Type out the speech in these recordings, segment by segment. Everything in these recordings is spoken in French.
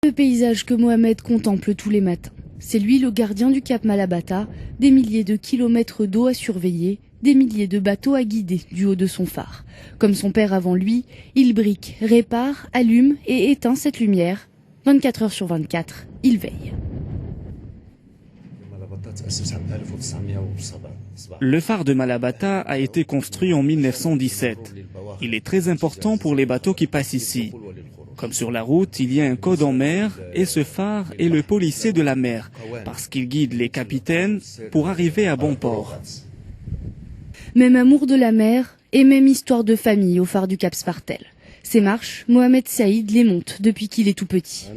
Le paysage que Mohamed contemple tous les matins. C'est lui le gardien du Cap Malabata, des milliers de kilomètres d'eau à surveiller, des milliers de bateaux à guider du haut de son phare. Comme son père avant lui, il brique, répare, allume et éteint cette lumière. 24 heures sur 24, il veille. Le phare de Malabata a été construit en 1917. Il est très important pour les bateaux qui passent ici. Comme sur la route, il y a un code en mer et ce phare est le policier de la mer parce qu'il guide les capitaines pour arriver à bon port. Même amour de la mer et même histoire de famille au phare du Cap Spartel. Ces marches, Mohamed Saïd les monte depuis qu'il est tout petit.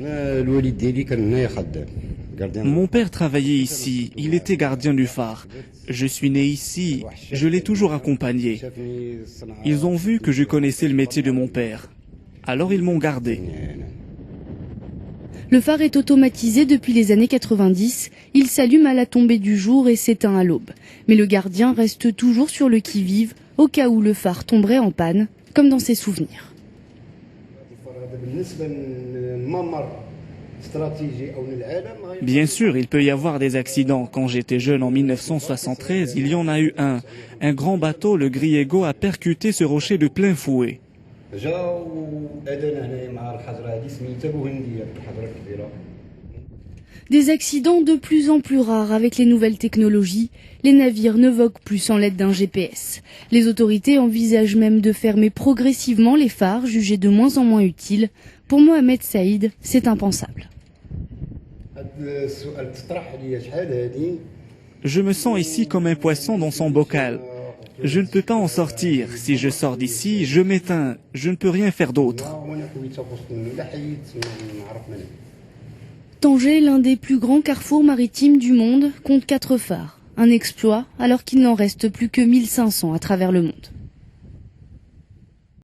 Mon père travaillait ici, il était gardien du phare. Je suis né ici, je l'ai toujours accompagné. Ils ont vu que je connaissais le métier de mon père. Alors ils m'ont gardé. Le phare est automatisé depuis les années 90. Il s'allume à la tombée du jour et s'éteint à l'aube. Mais le gardien reste toujours sur le qui-vive au cas où le phare tomberait en panne, comme dans ses souvenirs. Bien sûr, il peut y avoir des accidents. Quand j'étais jeune en 1973, il y en a eu un. Un grand bateau, le Griego, a percuté ce rocher de plein fouet. Des accidents de plus en plus rares avec les nouvelles technologies. Les navires ne voguent plus sans l'aide d'un GPS. Les autorités envisagent même de fermer progressivement les phares, jugés de moins en moins utiles. Pour Mohamed Saïd, c'est impensable. Je me sens ici comme un poisson dans son bocal. Je ne peux pas en sortir. Si je sors d'ici, je m'éteins. Je ne peux rien faire d'autre. Tanger, l'un des plus grands carrefours maritimes du monde, compte 4 phares. Un exploit alors qu'il n'en reste plus que 1500 à travers le monde.